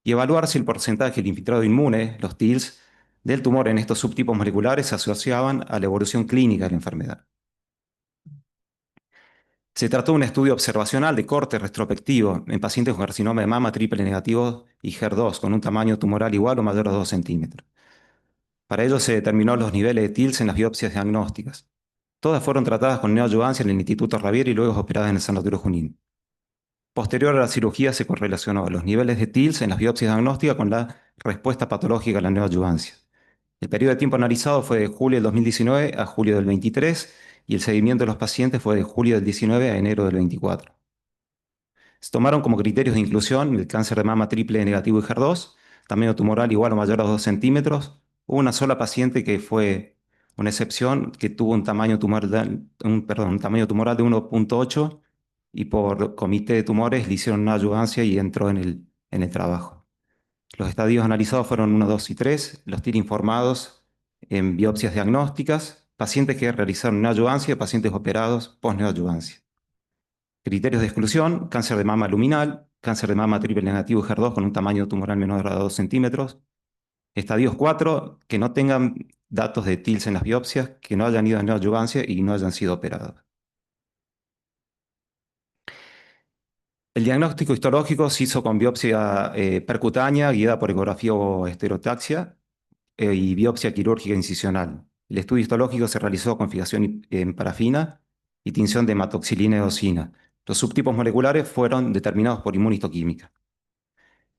y evaluar si el porcentaje del infiltrado inmune, los TILs, del tumor en estos subtipos moleculares se asociaban a la evolución clínica de la enfermedad. Se trató de un estudio observacional de corte retrospectivo en pacientes con carcinoma de mama triple negativo y HER2 con un tamaño tumoral igual o mayor a 2 centímetros. Para ello se determinó los niveles de TILs en las biopsias diagnósticas. Todas fueron tratadas con neoadyuvancia en el Instituto Ravier y luego operadas en el Sanatorio Junín. Posterior a la cirugía se correlacionó los niveles de TILs en las biopsias diagnósticas con la respuesta patológica a la neoadyuvancia. El periodo de tiempo analizado fue de julio del 2019 a julio del 23 y el seguimiento de los pacientes fue de julio del 19 a enero del 24. Se tomaron como criterios de inclusión el cáncer de mama triple negativo y HER2, tamaño tumoral igual o mayor a 2 centímetros. Hubo una sola paciente que fue una excepción, que tuvo un tamaño tumoral de 1,8 y por comité de tumores le hicieron una adyuvancia y entró en el trabajo. Los estadios analizados fueron 1, 2 y 3, los TIR informados en biopsias diagnósticas, pacientes que realizaron neoadyuvancia y pacientes operados post-neoadyuvancia. Criterios de exclusión: cáncer de mama luminal, cáncer de mama triple negativo y HER2 con un tamaño tumoral menor a 2 centímetros. Estadios 4, que no tengan datos de TILs en las biopsias, que no hayan ido a neoadyuvancia y no hayan sido operados. El diagnóstico histológico se hizo con biopsia percutánea guiada por ecografía o estereotaxia y biopsia quirúrgica incisional. El estudio histológico se realizó con fijación en parafina y tinción de hematoxilina eosina. Los subtipos moleculares fueron determinados por inmunistoquímica.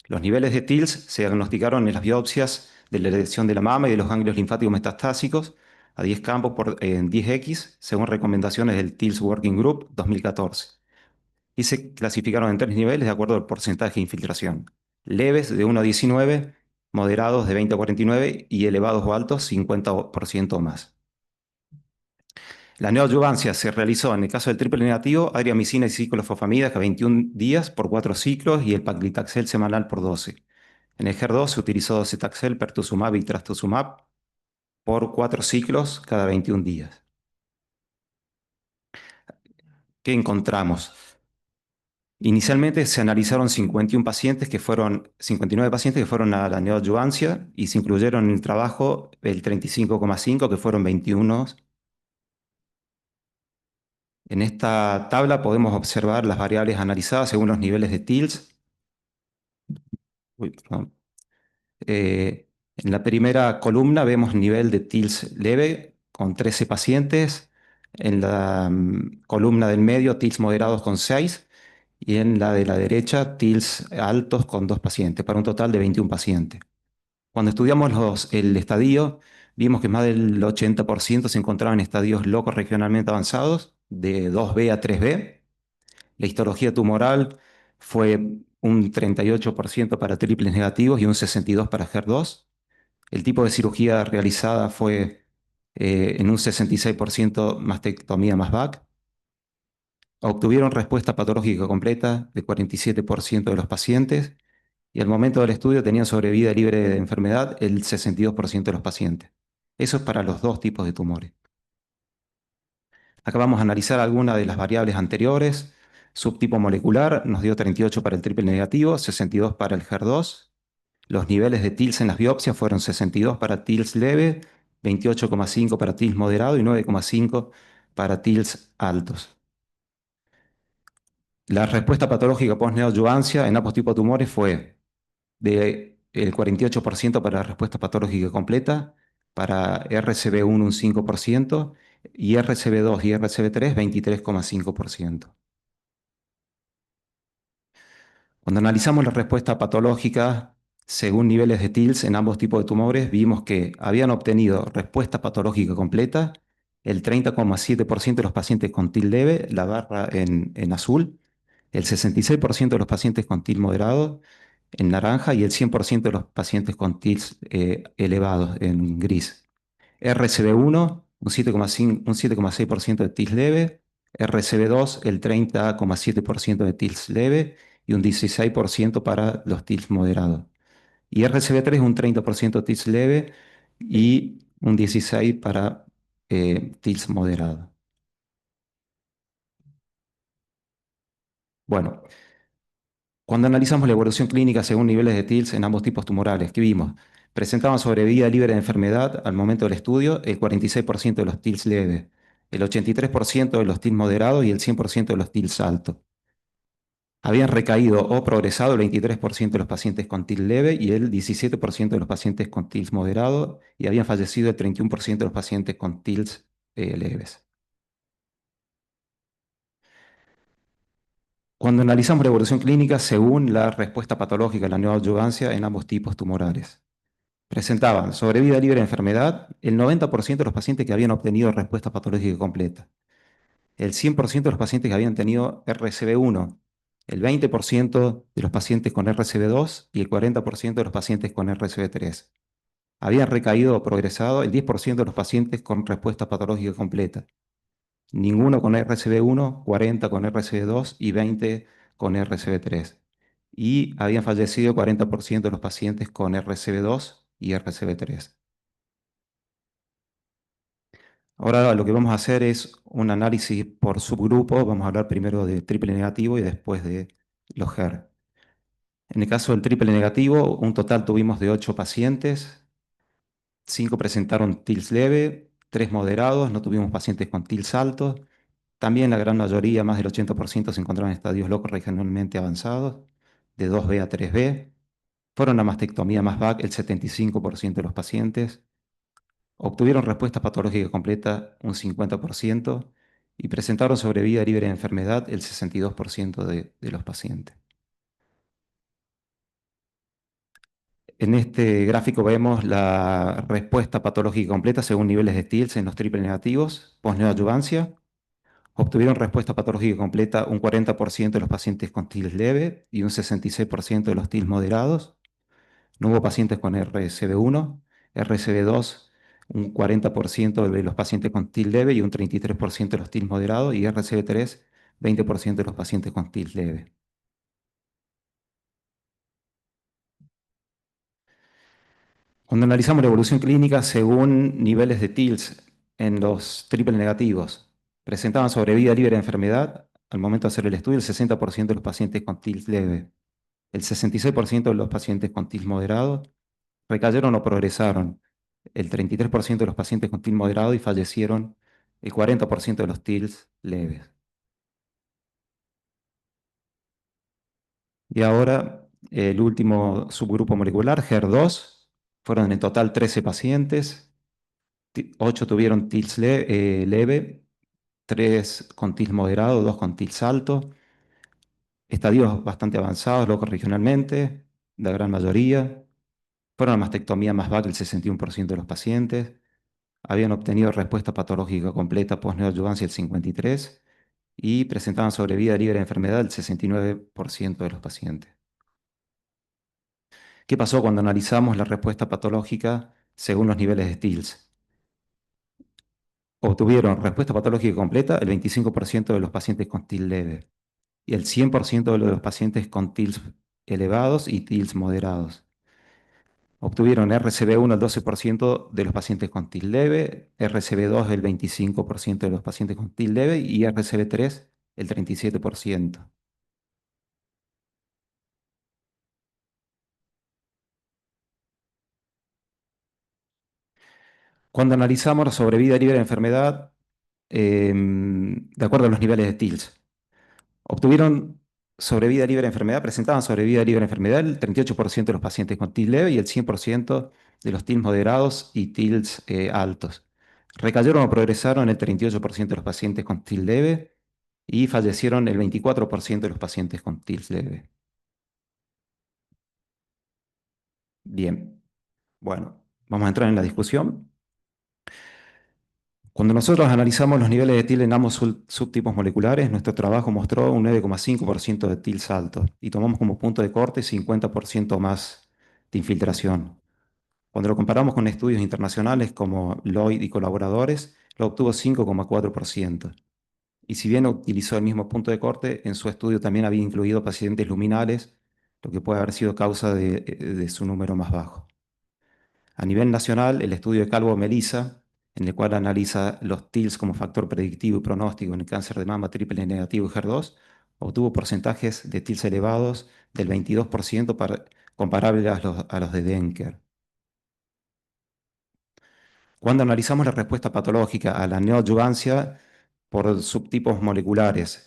Los niveles de TILS se diagnosticaron en las biopsias de la lesión de la mama y de los ganglios linfáticos metastásicos a 10 campos en 10X, según recomendaciones del TILS Working Group 2014. Y se clasificaron en 3 niveles de acuerdo al porcentaje de infiltración. Leves de 1 a 19, moderados de 20 a 49 y elevados o altos 50% o más. La neoadyuvancia se realizó en el caso del triple negativo, adriamicina y ciclofosfamida a 21 días por 4 ciclos y el paclitaxel semanal por 12. En el HER2 se utilizó docetaxel, pertuzumab y trastuzumab por 4 ciclos cada 21 días. ¿Qué encontramos? Inicialmente se analizaron 59 pacientes que fueron a la neoadyuvancia y se incluyeron en el trabajo el 35,5 que fueron 21. En esta tabla podemos observar las variables analizadas según los niveles de TILS. Uy, perdón. En la primera columna vemos nivel de TILS leve con 13 pacientes. En la columna del medio, TILS moderados con 6. Y en la de la derecha, TILS altos con 2 pacientes, para un total de 21 pacientes. Cuando estudiamos el estadio, vimos que más del 80% se encontraban en estadios locos regionalmente avanzados, de 2B a 3B. La histología tumoral fue un 38% para triples negativos y un 62% para HER2. El tipo de cirugía realizada fue en un 66% mastectomía más VAC. Obtuvieron respuesta patológica completa de 47% de los pacientes y al momento del estudio tenían sobrevida libre de enfermedad el 62% de los pacientes. Eso es para los 2 tipos de tumores. Acá vamos a analizar algunas de las variables anteriores. Subtipo molecular nos dio 38 para el triple negativo, 62 para el HER2. Los niveles de TILS en las biopsias fueron 62 para TILS leve, 28,5 para TILS moderado y 9,5 para TILS altos. La respuesta patológica post-neoadyuvancia en ambos tipos de tumores fue de el 48% para la respuesta patológica completa, para RCB1 un 5% y RCB2 y RCB3 23,5%. Cuando analizamos la respuesta patológica según niveles de TILS en ambos tipos de tumores, vimos que habían obtenido respuesta patológica completa el 30,7% de los pacientes con TIL leve, la barra en azul, el 66% de los pacientes con TIL moderado en naranja y el 100% de los pacientes con TILs elevados en gris. RCB1, un 7,6% de TILs leve, RCB2, el 30,7% de TILs leve y un 16% para los TILs moderados. Y RCB3, un 30% de TILs leve y un 16% para TILs moderados. Bueno, cuando analizamos la evolución clínica según niveles de TILS en ambos tipos tumorales, ¿qué vimos? Presentaban sobrevida libre de enfermedad al momento del estudio el 46% de los TILS leves, el 83% de los TILS moderados y el 100% de los TILS altos. Habían recaído o progresado el 23% de los pacientes con TIL leve y el 17% de los pacientes con TILS moderado y habían fallecido el 31% de los pacientes con TILS leves. Cuando analizamos la evolución clínica según la respuesta patológica a la neoadyuvancia en ambos tipos tumorales, presentaban sobrevida libre de enfermedad el 90% de los pacientes que habían obtenido respuesta patológica completa, el 100% de los pacientes que habían tenido RCB1, el 20% de los pacientes con RCB2 y el 40% de los pacientes con RCB3. Habían recaído o progresado el 10% de los pacientes con respuesta patológica completa. Ninguno con RCB1, 40 con RCB2 y 20 con RCB3. Y habían fallecido el 40% de los pacientes con RCB2 y RCB3. Ahora lo que vamos a hacer es un análisis por subgrupo. Vamos a hablar primero de triple negativo y después de los HER. En el caso del triple negativo, un total tuvimos de 8 pacientes. 5 presentaron TILS leve, 3 moderados, no tuvimos pacientes con TILS altos. También la gran mayoría, más del 80%, se encontraban en estadios locos regionalmente avanzados, de 2B a 3B. Fueron a mastectomía más VAC el 75% de los pacientes. Obtuvieron respuesta patológica completa un 50% y presentaron sobrevida libre de enfermedad el 62% de los pacientes. En este gráfico vemos la respuesta patológica completa según niveles de TILS en los triple negativos, post-neoadyuvancia. Obtuvieron respuesta patológica completa un 40% de los pacientes con TILS leve y un 66% de los TILS moderados. No hubo pacientes con RSV1, RSV2, un 40% de los pacientes con TIL leve y un 33% de los TIL moderados, y RSV3, 20% de los pacientes con TIL leve. Cuando analizamos la evolución clínica según niveles de TILS en los triple negativos, presentaban sobrevida libre de enfermedad al momento de hacer el estudio el 60% de los pacientes con TILS leve, el 66% de los pacientes con TILS moderado, recayeron o progresaron el 33% de los pacientes con TIL moderado y fallecieron el 40% de los TILs leves. Y ahora el último subgrupo molecular, HER2, fueron en total 13 pacientes, 8 tuvieron TILs leve, 3 con TILs moderado, 2 con TILs alto, estadios bastante avanzados, locos regionalmente, la gran mayoría. Fueron a mastectomía más VAC el 61% de los pacientes. Habían obtenido respuesta patológica completa post-neoadyuvancia el 53% y presentaban sobrevida libre de enfermedad el 69% de los pacientes. ¿Qué pasó cuando analizamos la respuesta patológica según los niveles de TILS? Obtuvieron respuesta patológica completa el 25% de los pacientes con TIL leve y el 100% de los pacientes con TILs elevados y TILs moderados. Obtuvieron RCB1 el 12% de los pacientes con TIL leve, RCB2 el 25% de los pacientes con TIL leve y RCB3 el 37%. Cuando analizamos la sobrevida libre de enfermedad, de acuerdo a los niveles de TILS, obtuvieron sobrevida libre de enfermedad, presentaban sobrevida libre de enfermedad el 38% de los pacientes con TIL leve y el 100% de los TILs moderados y TILs altos. Recayeron o progresaron el 38% de los pacientes con TIL leve y fallecieron el 24% de los pacientes con TILs leve. Bien, bueno, vamos a entrar en la discusión. Cuando nosotros analizamos los niveles de TIL en ambos subtipos moleculares, nuestro trabajo mostró un 9,5% de TILs alto y tomamos como punto de corte 50% más de infiltración. Cuando lo comparamos con estudios internacionales como Lloyd y colaboradores, lo obtuvo 5,4%. Y si bien utilizó el mismo punto de corte, en su estudio también había incluido pacientes luminales, lo que puede haber sido causa de su número más bajo. A nivel nacional, el estudio de Calvo-Melissa, en el cual analiza los TILs como factor predictivo y pronóstico en el cáncer de mama triple negativo y HER2, obtuvo porcentajes de TILs elevados del 22% comparable a los de Denker. Cuando analizamos la respuesta patológica a la neoadyuvancia por subtipos moleculares,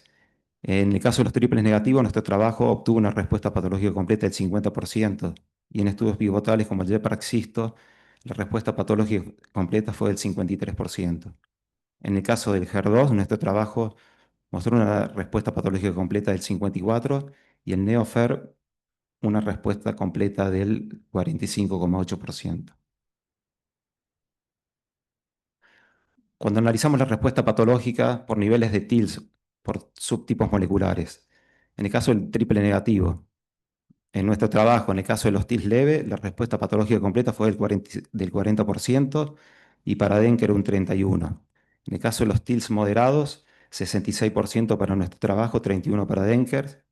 en el caso de los triples negativos, nuestro trabajo obtuvo una respuesta patológica completa del 50%, y en estudios pivotales como el Jepraxisto, la respuesta patológica completa fue del 53%. En el caso del HER2, nuestro trabajo mostró una respuesta patológica completa del 54% y el NeoFer una respuesta completa del 45,8%. Cuando analizamos la respuesta patológica por niveles de TILs por subtipos moleculares, en el caso del triple negativo, en nuestro trabajo, en el caso de los TILs leve, la respuesta patológica completa fue del 40% y para Denker un 31%. En el caso de los TILs moderados, 66% para nuestro trabajo, 31% para Denker.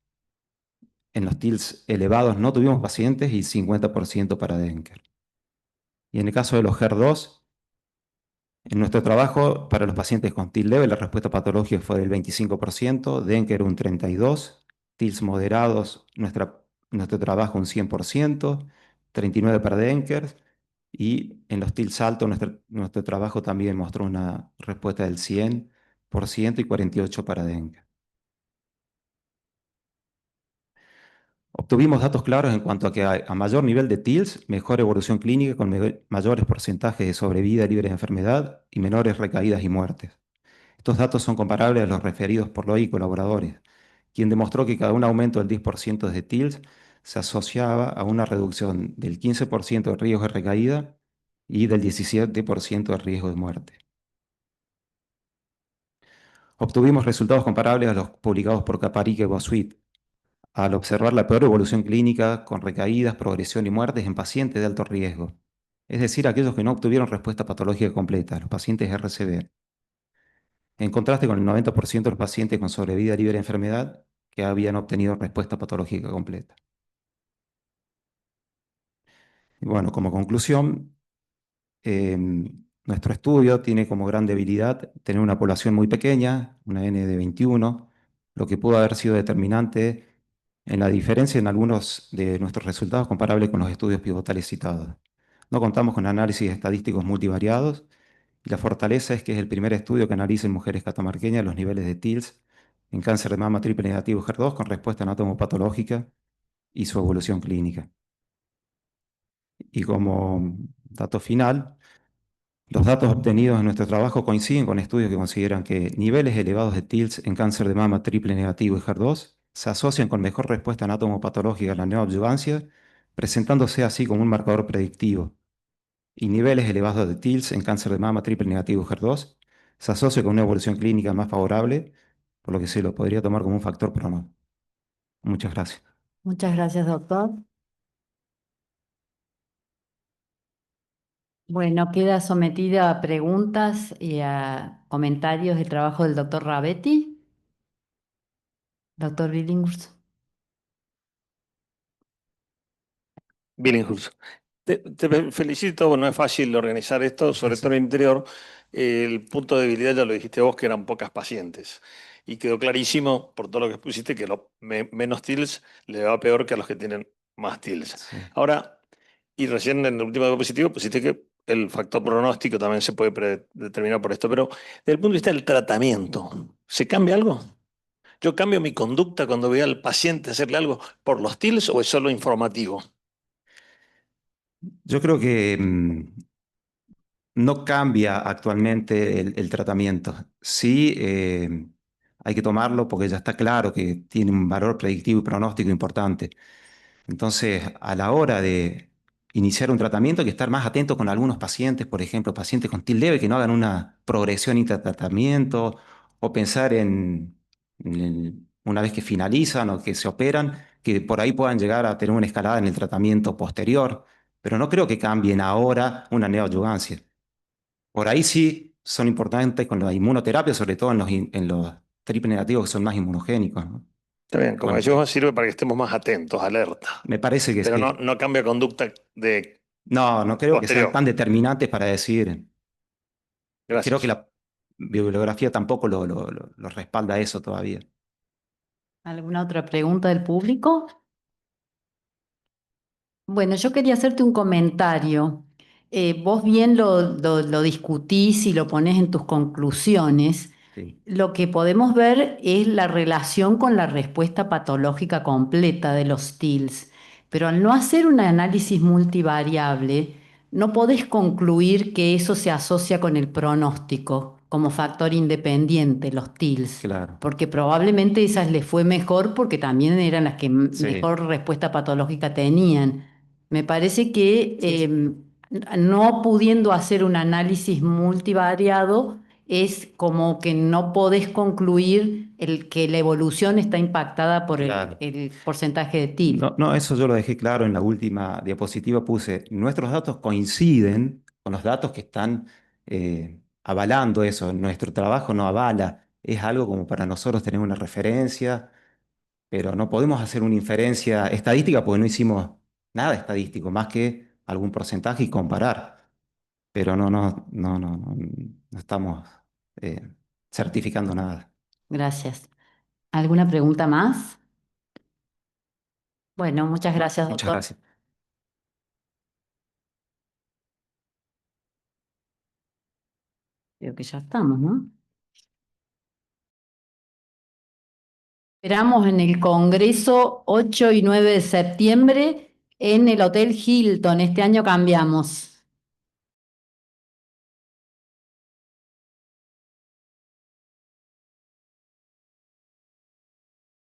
En los TILs elevados no tuvimos pacientes y 50% para Denker. Y en el caso de los HER2, en nuestro trabajo, para los pacientes con TIL leve, la respuesta patológica fue del 25%, Denker un 32%, TILs moderados, nuestro trabajo un 100%, 39% para Denker, y en los TILs altos, nuestro trabajo también mostró una respuesta del 100% y 48% para Denker. Obtuvimos datos claros en cuanto a que a mayor nivel de TILs, mejor evolución clínica con mayores porcentajes de sobrevida libre de enfermedad y menores recaídas y muertes. Estos datos son comparables a los referidos por Loy y colaboradores, quien demostró que cada un aumento del 10% de TILs se asociaba a una reducción del 15% de riesgo de recaída y del 17% de riesgo de muerte. Obtuvimos resultados comparables a los publicados por Caparica y Bossuit, al observar la peor evolución clínica con recaídas, progresión y muertes en pacientes de alto riesgo, es decir, aquellos que no obtuvieron respuesta patológica completa, los pacientes RCB, en contraste con el 90% de los pacientes con sobrevida libre de enfermedad que habían obtenido respuesta patológica completa. Y bueno, como conclusión, nuestro estudio tiene como gran debilidad tener una población muy pequeña, una N de 21, lo que pudo haber sido determinante en la diferencia en algunos de nuestros resultados comparables con los estudios pivotales citados. No contamos con análisis estadísticos multivariados y la fortaleza es que es el primer estudio que analiza en mujeres catamarqueñas los niveles de TILS en cáncer de mama triple negativo HER2 con respuesta anatomopatológica y su evolución clínica. Y como dato final, los datos obtenidos en nuestro trabajo coinciden con estudios que consideran que niveles elevados de TILS en cáncer de mama triple negativo y HER2 se asocian con mejor respuesta anatomopatológica a la neoadyuvancia, presentándose así como un marcador predictivo. Y niveles elevados de TILS en cáncer de mama triple negativo y HER2 se asocia con una evolución clínica más favorable, por lo que se lo podría tomar como un factor pronóstico. Muchas gracias. Muchas gracias, doctor. Bueno, queda sometida a preguntas y a comentarios el trabajo del doctor Rabetti. Doctor Billinghurst. Billinghurst. Te felicito, no es fácil organizar esto, sobre todo en el interior. El punto de debilidad ya lo dijiste vos, que eran pocas pacientes. Y quedó clarísimo, por todo lo que pusiste, que menos TILS le va peor que a los que tienen más TILS. Sí. Ahora, y recién en el último diapositivo pusiste que el factor pronóstico también se puede determinar por esto, pero desde el punto de vista del tratamiento, ¿se cambia algo? ¿Yo cambio mi conducta cuando veo al paciente hacerle algo por los TILS o es solo informativo? Yo creo que no cambia actualmente el tratamiento. Sí, hay que tomarlo porque ya está claro que tiene un valor predictivo y pronóstico importante. Entonces, a la hora de iniciar un tratamiento hay que estar más atento con algunos pacientes, por ejemplo, pacientes con TIL leve que no hagan una progresión intratratamiento o pensar una vez que finalizan o que se operan, que por ahí puedan llegar a tener una escalada en el tratamiento posterior. Pero no creo que cambien ahora una neoadyuvancia. Por ahí sí son importantes con la inmunoterapia, sobre todo en los triple negativos que son más inmunogénicos, ¿no? Está bien, como Bueno, decimos, sirve para que estemos más atentos, alerta. me parece que Pero sí. no cambia conducta de No, no creo que sean posterior. tan determinantes para decir. Creo que Gracias. la bibliografía tampoco lo respalda eso todavía. ¿Alguna otra pregunta del público? Bueno, yo quería hacerte un comentario. Vos bien lo discutís y lo pones en tus conclusiones. Sí, Lo que podemos ver es la relación con la respuesta patológica completa de los TILs, pero al no hacer un análisis multivariable, no podés concluir que eso se asocia con el pronóstico como factor independiente, los TILs, claro. porque probablemente esas les fue mejor porque también eran las que Sí, mejor respuesta patológica tenían. Me parece que no pudiendo hacer un análisis multivariado, es como que no podés concluir que la evolución está impactada por claro. el porcentaje de TIL. No, no, eso yo lo dejé claro en la última diapositiva. Puse, nuestros datos coinciden con los datos que están avalando eso. Nuestro trabajo no avala. Es algo como para nosotros tener una referencia, pero no podemos hacer una inferencia estadística porque no hicimos nada estadístico, más que algún porcentaje y comparar. Pero no estamos eh, certificando nada. Gracias. ¿Alguna pregunta más? Bueno, muchas gracias, Muchas doctor. gracias. Creo que ya estamos, ¿no? Esperamos en el Congreso 8 y 9 de septiembre en el Hotel Hilton. Este año cambiamos.